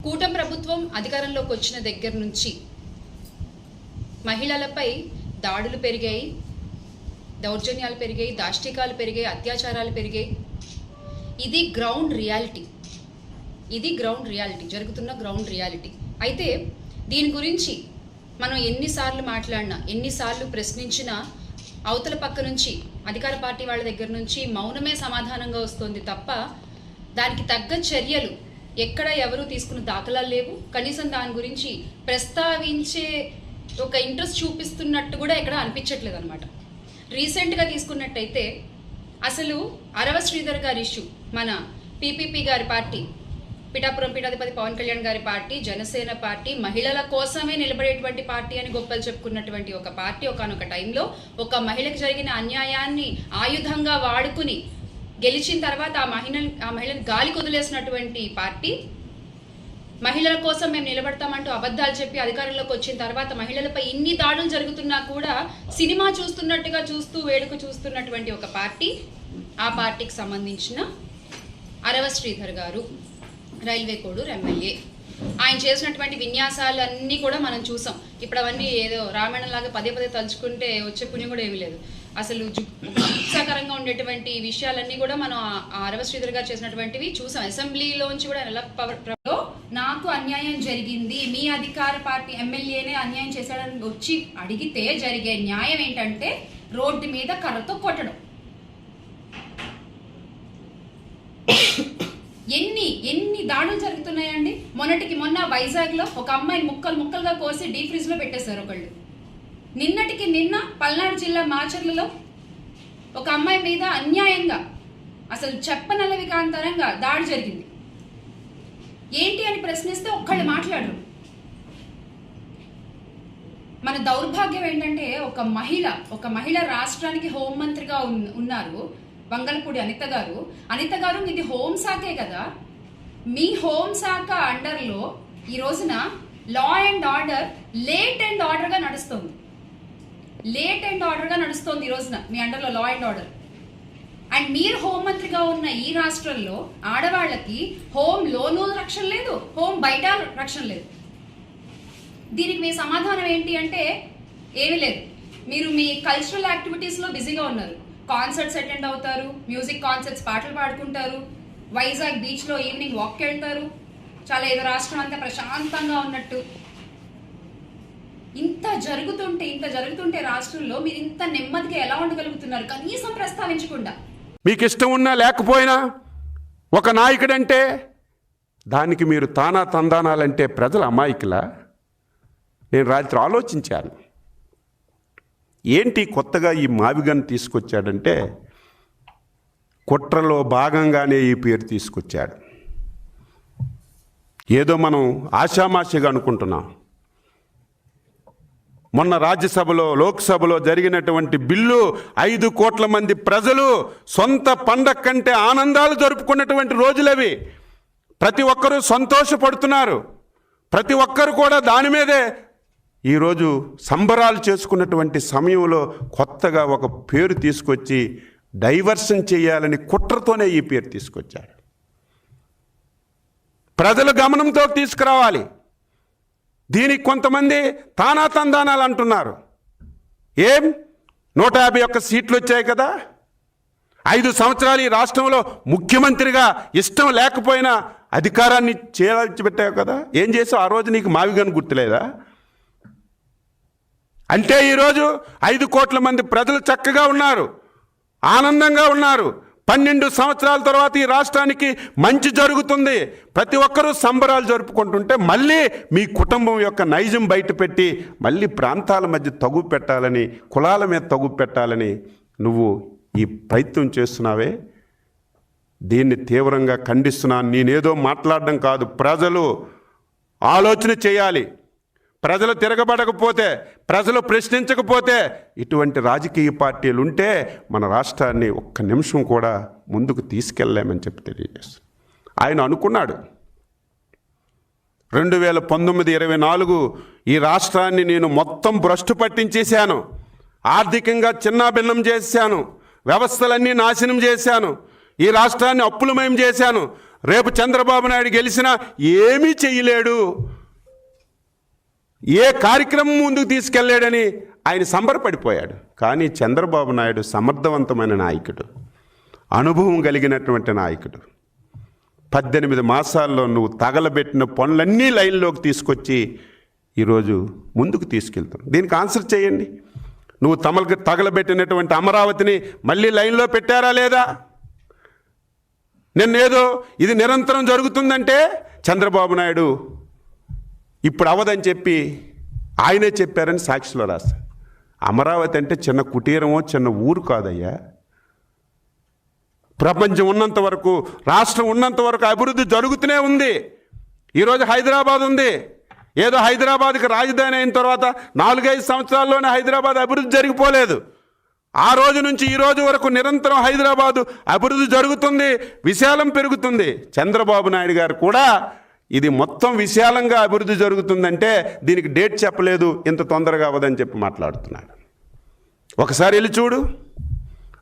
కూటమి ప్రభుత్వం అధికారంలోకి వచ్చిన దగ్గర నుంచి మహిళలపై దాడులు పెరిగాయి, దౌర్జన్యాలు పెరిగాయి, దాష్టికాలు పెరిగాయి, అత్యాచారాలు పెరిగాయి. ఇది గ్రౌండ్ రియాలిటీ, జరుగుతున్న గ్రౌండ్ రియాలిటీ. అయితే దీని గురించి మనం ఎన్నిసార్లు మాట్లాడినా, ఎన్నిసార్లు ప్రశ్నించినా అవతల పక్క నుంచి అధికార పార్టీ వాళ్ళ దగ్గర నుంచి మౌనమే సమాధానంగా వస్తుంది తప్ప దానికి తగ్గ చర్యలు ఎక్కడ ఎవరు తీసుకున్న దాఖలాలు లేవు. కనీసం దాని గురించి ప్రస్తావించే ఒక ఇంట్రెస్ట్ చూపిస్తున్నట్టు కూడా ఎక్కడ అనిపించట్లేదు అనమాట. రీసెంట్గా తీసుకున్నట్టయితే అసలు అరవ శ్రీధర్ గారి ఇష్యూ, మన పీపీపీ గారి పార్టీ, పిఠాపురం పీఠాధిపతి పవన్ కళ్యాణ్ గారి పార్టీ, జనసేన పార్టీ, మహిళల కోసమే నిలబడేటువంటి పార్టీ అని గొప్పలు చెప్పుకున్నటువంటి ఒక పార్టీ ఒకానొక టైంలో ఒక మహిళకు జరిగిన అన్యాయాన్ని ఆయుధంగా వాడుకుని గెలిచిన తర్వాత ఆ మహిళని గాలి కొదిలేసినటువంటి పార్టీ, మహిళల కోసం మేము నిలబడతామంటూ అబద్ధాలు చెప్పి అధికారంలోకి వచ్చిన తర్వాత మహిళలపై ఇన్ని దాడులు జరుగుతున్నా కూడా సినిమా చూస్తున్నట్టుగా వేడుక చూస్తున్నటువంటి ఒక పార్టీ, ఆ పార్టీకి సంబంధించిన అరవ శ్రీధర్ గారు, రైల్వే కోడూరు ఎమ్మెల్యే. ఆయన చేసినటువంటి విన్యాసాలన్నీ కూడా మనం చూసాం. ఇప్పుడు అవన్నీ ఏదో రామాయణంలాగా పదే తలుచుకుంటే వచ్చే పుణ్యం కూడా ఏమీ లేదు. అసలు ఉత్సాహకరంగా ఉండేటువంటి విషయాలన్నీ కూడా మనం అరవ శ్రీధర్ గారు చేసినటువంటివి చూసాం. అసెంబ్లీలోంచి కూడా నాకు అన్యాయం జరిగింది, మీ అధికార పార్టీ ఎమ్మెల్యేనే అన్యాయం చేశాడని వచ్చి అడిగితే జరిగే న్యాయం ఏంటంటే రోడ్డు మీద కర్రతో కొట్టడం. ఎన్ని దాడులు జరుగుతున్నాయండి. మొన్న వైజాగ్లో ఒక అమ్మాయిని ముక్కలుగా కోసి డీప్ ఫ్రిడ్జ్ లో పెట్టేశారు ఒకళ్ళు. నిన్న పల్నాడు జిల్లా మాచర్లలో ఒక అమ్మాయి మీద అన్యాయంగా అసలు చెప్పనలవికాంతరంగా దాడి జరిగింది. ఏంటి అని ప్రశ్నిస్తే ఒక్కళ్ళు మాట్లాడరు. మన దౌర్భాగ్యం ఏంటంటే ఒక మహిళ రాష్ట్రానికి హోంమంత్రిగా ఉన్నారు, వంగలపూడి అనిత గారు మీది హోంశాఖే కదా. మీ హోంశాఖ అండర్లో ఈ రోజున లా అండ్ ఆర్డర్ లేట్ అండ్ ఆర్డర్గా నడుస్తుంది ఈ రోజున మీ అండర్లో లా అండ్ ఆర్డర్. అండ్ మీరు హోంమంత్రిగా ఉన్న ఈ రాష్ట్రంలో ఆడవాళ్ళకి హోంలోనూ రక్షణ లేదు, హోం బయట రక్షణ లేదు. దీనికి మీ సమాధానం ఏంటి అంటే ఏమీ లేదు. మీరు మీ కల్చరల్ యాక్టివిటీస్లో బిజీగా ఉన్నారు. కాన్సర్ట్స్ అటెండ్ అవుతారు, మ్యూజిక్ కాన్సర్ట్స్, పాటలు పాడుకుంటారు, వైజాగ్ బీచ్లో ఈవినింగ్ వాక్కి వెళ్తారు. చాలా ఏదో రాష్ట్రం అంతా ప్రశాంతంగా ఉన్నట్టు. ఇంత జరుగుతుంటే రాష్ట్రంలో మీరు ఇంత నెమ్మదిగా ఎలా ఉండగలుగుతున్నారు? కనీసం ప్రస్తావించకుండా. మీకు ఇష్టం ఉన్నా లేకపోయినా ఒక నాయకుడంటే దానికి మీరు తానా తందానాలంటే ప్రజల అమాయకులా? నేను రాత్రి ఆలోచించాను, ఏంటి కొత్తగా ఈ మావిగన్ తీసుకొచ్చాడంటే కుట్రలో భాగంగానే ఈ పేరు తీసుకొచ్చాడు. ఏదో మనం ఆషామాషిగా అనుకుంటున్నాం. మొన్న రాజ్యసభలో, లోక్సభలో జరిగినటువంటి బిల్లు 5 కోట్ల మంది ప్రజలు సొంత పండగ కంటే ఆనందాలు జరుపుకున్నటువంటి రోజులవి. ప్రతి ఒక్కరూ సంతోషపడుతున్నారు, ప్రతి ఒక్కరు కూడా దాని మీదే ఈరోజు సంబరాలు చేసుకున్నటువంటి సమయంలో కొత్తగా ఒక పేరు తీసుకొచ్చి డైవర్షన్ చేయాలని కుట్రతోనే ఈ పేరు తీసుకొచ్చాడు. ప్రజల గమనంతో తీసుకురావాలి. దీనికి కొంతమంది తానా తందానాలు అంటున్నారు. 151 సీట్లు వచ్చాయి కదా, 5 సంవత్సరాలు ఈ రాష్ట్రంలో ముఖ్యమంత్రిగా ఇష్టం లేకపోయినా అధికారాన్ని చేర్చిపెట్టావు కదా, ఏం చేసావు? ఆ రోజు నీకు మావిగన్ గుర్తులేదా? అంటే ఈరోజు 5 కోట్ల మంది ప్రజలు చక్కగా ఉన్నారు, ఆనందంగా ఉన్నారు. 12 సంవత్సరాల తర్వాత ఈ రాష్ట్రానికి మంచి జరుగుతుంది, ప్రతి ఒక్కరూ సంబరాలు జరుపుకుంటుంటే మళ్ళీ మీ కుటుంబం యొక్క నైజం బయట పెట్టి మళ్ళీ ప్రాంతాల మధ్య తగు పెట్టాలని, కులాల మీద తగు పెట్టాలని నువ్వు ఈ ప్రయత్నం చేస్తున్నావే, దీన్ని తీవ్రంగా ఖండిస్తున్నాను. నేనేదో మాట్లాడడం కాదు, ప్రజలు ఆలోచన చేయాలి. ప్రజలు తిరగబడకపోతే, ప్రజలు ప్రశ్నించకపోతే ఇటువంటి రాజకీయ పార్టీలు ఉంటే మన రాష్ట్రాన్ని ఒక్క నిమిషం కూడా ముందుకు తీసుకెళ్ళలేమని చెప్పి తెలియజేస్తాను. ఆయన అనుకున్నాడు 2019-24 ఈ రాష్ట్రాన్ని నేను మొత్తం భ్రష్టు పట్టించేశాను, ఆర్థికంగా చిన్నాభిన్నం చేశాను, వ్యవస్థలన్నీ నాశనం చేశాను, ఈ రాష్ట్రాన్ని అప్పులమయం చేశాను, రేపు చంద్రబాబు నాయుడు గెలిచినా ఏమీ చెయ్యలేడు, ఏ కార్యక్రమం ముందుకు తీసుకెళ్ళాడని ఆయన సంబరపడిపోయాడు. కానీ చంద్రబాబు నాయుడు సమర్థవంతమైన నాయకుడు, అనుభవం కలిగినటువంటి నాయకుడు. 18 మాసాల్లో నువ్వు తగలబెట్టిన పనులన్నీ లైన్లోకి తీసుకొచ్చి ఈరోజు ముందుకు తీసుకెళ్తాం. దీనికి ఆన్సర్ చేయండి. నువ్వు తగలబెట్టినటువంటి అమరావతిని మళ్ళీ లైన్లో పెట్టారా లేదా? నిన్నేదో ఇది నిరంతరం జరుగుతుందంటే చంద్రబాబు నాయుడు ఇప్పుడు అవదని చెప్పి ఆయనే చెప్పారని సాక్షిలో రాశారు. అమరావతి అంటే చిన్న కుటీరమో చిన్న ఊరు కాదయ్యా. ప్రపంచం ఉన్నంత వరకు, రాష్ట్రం ఉన్నంత వరకు అభివృద్ధి జరుగుతూనే ఉంది. ఈరోజు హైదరాబాద్ ఉంది. ఏదో హైదరాబాద్కి రాజధాని అయిన తర్వాత 4-5 సంవత్సరాల్లోనే హైదరాబాద్ అభివృద్ధి జరిగిపోలేదు. ఆ రోజు నుంచి ఈ రోజు వరకు నిరంతరం హైదరాబాదు అభివృద్ధి జరుగుతుంది, విశాలం పెరుగుతుంది. చంద్రబాబు నాయుడు గారు కూడా ఇది మొత్తం విశాలంగా అభివృద్ధి జరుగుతుందంటే దీనికి డేట్ చెప్పలేదు, ఇంత తొందరగా అవ్వదని చెప్పి మాట్లాడుతున్నాడు. ఒకసారి వెళ్ళి చూడు.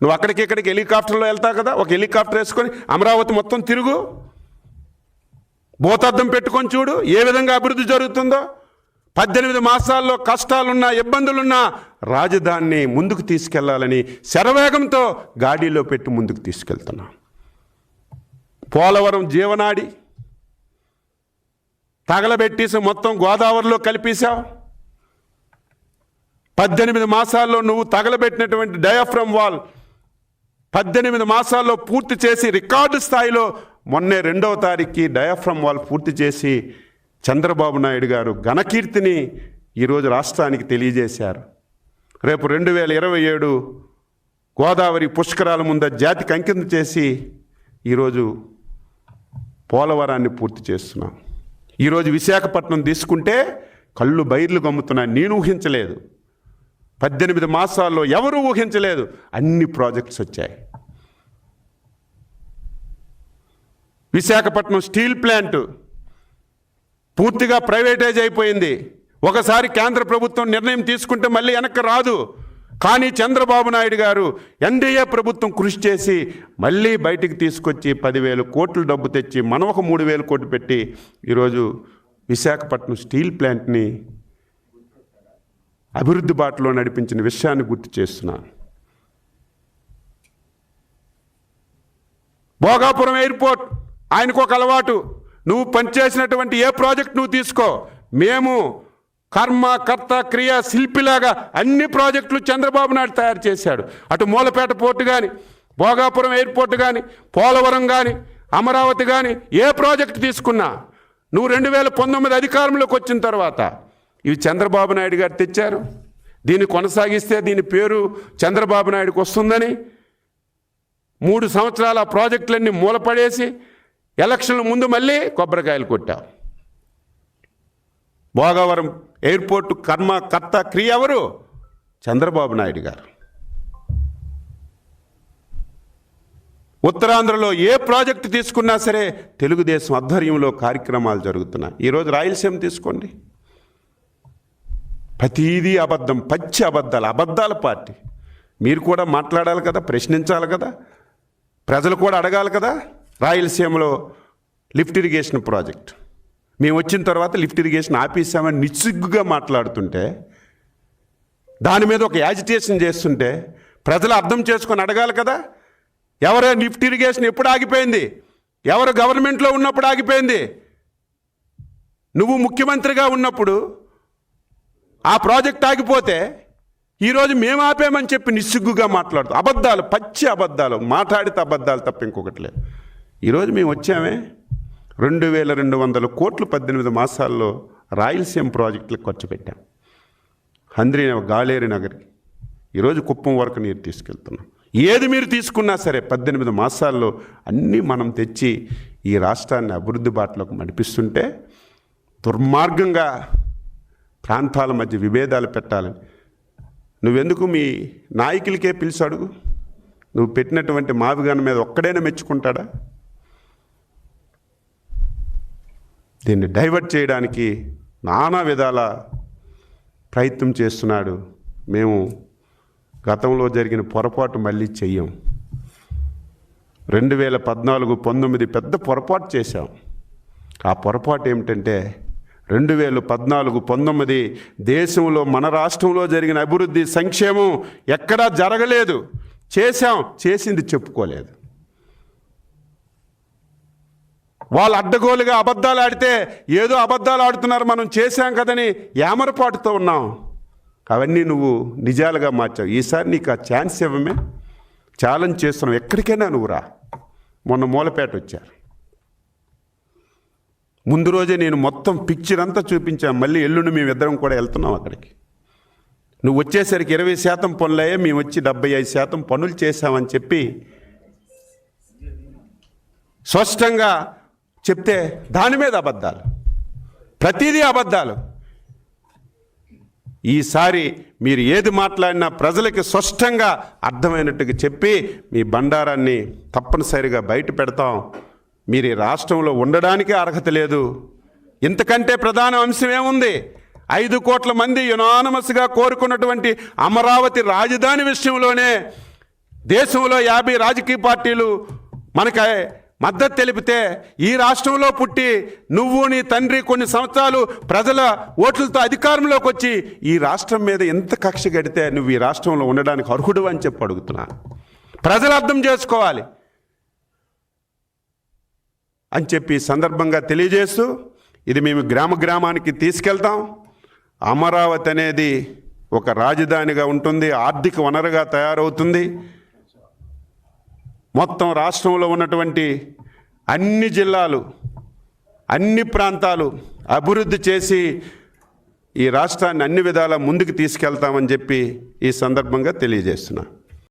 నువ్వు అక్కడికి ఇక్కడికి హెలికాప్టర్లో వెళ్తావు కదా, ఒక హెలికాప్టర్ వేసుకొని అమరావతి మొత్తం తిరుగు, భూతద్దం పెట్టుకొని చూడు ఏ విధంగా అభివృద్ధి జరుగుతుందో. 18 మాసాల్లో కష్టాలున్నా ఇబ్బందులున్నా రాజధానిని ముందుకు తీసుకెళ్లాలని శరవేగంతో గాడిలో పెట్టి ముందుకు తీసుకెళ్తున్నాం. పోలవరం జీవనాడి తగలబెట్టేసి మొత్తం గోదావరిలో కలిపేశావు. 18 మాసాల్లో నువ్వు తగలబెట్టినటువంటి డయాఫ్రమ్ వాల్ 18 మాసాల్లో పూర్తి చేసి రికార్డు స్థాయిలో మొన్నే 2వ తారీఖుకి డయాఫ్రమ్ వాల్ పూర్తి చేసి చంద్రబాబు నాయుడు గారు ఘనకీర్తిని ఈరోజు రాష్ట్రానికి తెలియజేశారు. రేపు 2027 గోదావరి పుష్కరాల ముందు జాతికి అంకితం చేసి ఈరోజు పోలవరాన్ని పూర్తి చేస్తున్నాం. ఈరోజు విశాఖపట్నం తీసుకుంటే కళ్ళు బైర్లు గమ్ముతున్నాయి. నేను ఊహించలేదు, 18 మాసాల్లో ఎవరూ ఊహించలేదు, అన్ని ప్రాజెక్ట్స్ వచ్చాయి. విశాఖపట్నం స్టీల్ ప్లాంట్ పూర్తిగా ప్రైవేటైజ్ అయిపోయింది. ఒకసారి కేంద్ర ప్రభుత్వం నిర్ణయం తీసుకుంటే మళ్ళీ వెనక్కి రాదు. కానీ చంద్రబాబు నాయుడు గారు ఎన్డీఏ ప్రభుత్వం కృషి చేసి మళ్ళీ బయటికి తీసుకొచ్చి 10,000 కోట్లు డబ్బు తెచ్చి మనం ఒక 3,000 కోట్లు పెట్టి ఈరోజు విశాఖపట్నం స్టీల్ ప్లాంట్ని అభివృద్ధి బాటలో నడిపించిన విషయాన్ని గుర్తు చేస్తున్నాను. భోగాపురం ఎయిర్పోర్ట్ ఆయనకు ఒక అలవాటు, నువ్వు పనిచేసినటువంటి ఏ ప్రాజెక్ట్ నువ్వు తీసుకో, మేము కర్మ కర్త క్రియ శిల్పిలాగా అన్ని ప్రాజెక్టులు చంద్రబాబు నాయుడు తయారు చేశాడు. అటు మూలపేట పోర్టు కానీ, భోగాపురం ఎయిర్పోర్ట్ కానీ, పోలవరం కానీ, అమరావతి కానీ ఏ ప్రాజెక్టు తీసుకున్నా నువ్వు 2019 అధికారంలోకి వచ్చిన తర్వాత ఇవి చంద్రబాబు నాయుడు గారు తెచ్చారు. దీన్ని కొనసాగిస్తే దీని పేరు చంద్రబాబు నాయుడుకి వస్తుందని 3 సంవత్సరాల ప్రాజెక్టులన్నీ మూలపడేసి ఎలక్షన్ల ముందు మళ్ళీ కొబ్బరికాయలు కొట్టావు. భోగవరం ఎయిర్పోర్టు కర్మ కర్త క్రియ ఎవరు? చంద్రబాబు నాయుడు గారు. ఉత్తరాంధ్రలో ఏ ప్రాజెక్టు తీసుకున్నా సరే తెలుగుదేశం ఆధ్వర్యంలో కార్యక్రమాలు జరుగుతున్నాయి. ఈరోజు రాయలసీమ తీసుకోండి, ప్రతీదీ అబద్ధం, పచ్చి అబద్ధాలు, అబద్ధాల పార్టీ. మీరు కూడా మాట్లాడాలి కదా, ప్రశ్నించాలి కదా, ప్రజలు కూడా అడగాలి కదా. రాయలసీమలో లిఫ్ట్ ఇరిగేషన్ ప్రాజెక్ట్ మేము వచ్చిన తర్వాత లిఫ్ట్ ఇరిగేషన్ ఆపేసామని నిస్సిగ్గుగా మాట్లాడుతుంటే, దాని మీద ఒక యాజిటేషన్ చేస్తుంటే ప్రజలు అర్థం చేసుకొని అడగాలి కదా. ఎవరు లిఫ్ట్ ఇరిగేషన్ ఎప్పుడు ఆగిపోయింది? ఎవరు గవర్నమెంట్లో ఉన్నప్పుడు ఆగిపోయింది? నువ్వు ముఖ్యమంత్రిగా ఉన్నప్పుడు ఆ ప్రాజెక్ట్ ఆగిపోతే ఈరోజు మేము ఆపేమని చెప్పి నిస్సిగ్గుగా మాట్లాడుతూ అబద్ధాలు, పచ్చి అబద్ధాలు, మాట్లాడితే అబద్ధాలు తప్ప ఇంకొకటి లేదు. ఈరోజు మేము వచ్చామే 2,200 కోట్లు 18 మాసాల్లో రాయలసీమ ప్రాజెక్టులకు ఖర్చు పెట్టాం. గాలేరు నగరి, ఈరోజు కుప్పం వరకు నీరు తీసుకెళ్తున్నాం. ఏది మీరు తీసుకున్నా సరే 18 మాసాల్లో అన్నీ మనం తెచ్చి ఈ రాష్ట్రాన్ని అభివృద్ధి బాటలోకి నడిపిస్తుంటే దుర్మార్గంగా ప్రాంతాల మధ్య విభేదాలు పెట్టాలని నువ్వెందుకు మీ నాయకులకే పిలిచి అడుగు. నువ్వు పెట్టినటువంటి మావిగాన మీద ఒక్కడైనా మెచ్చుకుంటాడా? దీన్ని డైవర్ట్ చేయడానికి నానా విధాల ప్రయత్నం చేస్తున్నాడు. మేము గతంలో జరిగిన పొరపాటు మళ్ళీ చెయ్యం. 2014-19 పెద్ద పొరపాటు చేశాం. ఆ పొరపాటు ఏమిటంటే 2014-19 దేశంలో మన రాష్ట్రంలో జరిగిన అభివృద్ధి సంక్షేమం ఎక్కడా జరగలేదు. చేసింది చెప్పుకోలేదు. వాళ్ళు అడ్డగోలుగా అబద్ధాలు ఆడితే ఏదో అబద్ధాలు ఆడుతున్నారు, మనం చేశాం కదని ఏమరపాటుతో ఉన్నాం. అవన్నీ నువ్వు నిజాలుగా మార్చావు. ఈసారి నీకు ఆ ఛాన్స్ ఇవ్వమే, ఛాలెంజ్ చేస్తున్నావు. ఎక్కడికైనా నువ్వు రా. మొన్న మూలపేట వచ్చారు, ముందు రోజే నేను మొత్తం పిక్చర్ అంతా చూపించాను. మళ్ళీ ఎల్లుండి మేమిద్దరం కూడా వెళ్తున్నాం అక్కడికి. నువ్వు వచ్చేసరికి 20% పనులయ్యే, మేము వచ్చి 75% పనులు చేశామని చెప్పి స్పష్టంగా చెప్తే దాని మీద అబద్ధాలు, ప్రతిదీ అబద్ధాలు. ఈసారి మీరు ఏది మాట్లాడినా ప్రజలకి స్పష్టంగా అర్థమైనట్టుగా చెప్పి మీ బండారాన్ని తప్పనిసరిగా బయట పెడతాం. మీరు ఈ రాష్ట్రంలో ఉండడానికి అర్హత లేదు. ఇంతకంటే ప్రధాన అంశం ఏముంది? 5 కోట్ల మంది యునానమస్గా కోరుకున్నటువంటి అమరావతి రాజధాని విషయంలోనే దేశంలో 50 రాజకీయ పార్టీలు మనకి మద్దతు తెలిపితే, ఈ రాష్ట్రంలో పుట్టి నువ్వు నీ తండ్రి కొన్ని సంవత్సరాలు ప్రజల ఓట్లతో అధికారంలోకి వచ్చి ఈ రాష్ట్రం మీద ఎంత కక్ష గడితే నువ్వు ఈ రాష్ట్రంలో ఉండడానికి అర్హుడు అని చెప్పి అడుగుతున్నాను. ప్రజలు అర్థం చేసుకోవాలి అని చెప్పి సందర్భంగా తెలియజేస్తూ, ఇది మేము గ్రామానికి తీసుకెళ్తాం. అమరావతి అనేది ఒక రాజధానిగా ఉంటుంది, ఆర్థిక వనరుగా తయారవుతుంది. మొత్తం రాష్ట్రంలో ఉన్నటువంటి అన్ని జిల్లాలు, అన్ని ప్రాంతాలు అభివృద్ధి చేసి ఈ రాష్ట్రాన్ని అన్ని విధాలా ముందుకు తీసుకెళ్తామని చెప్పి ఈ సందర్భంగా తెలియజేస్తున్నా.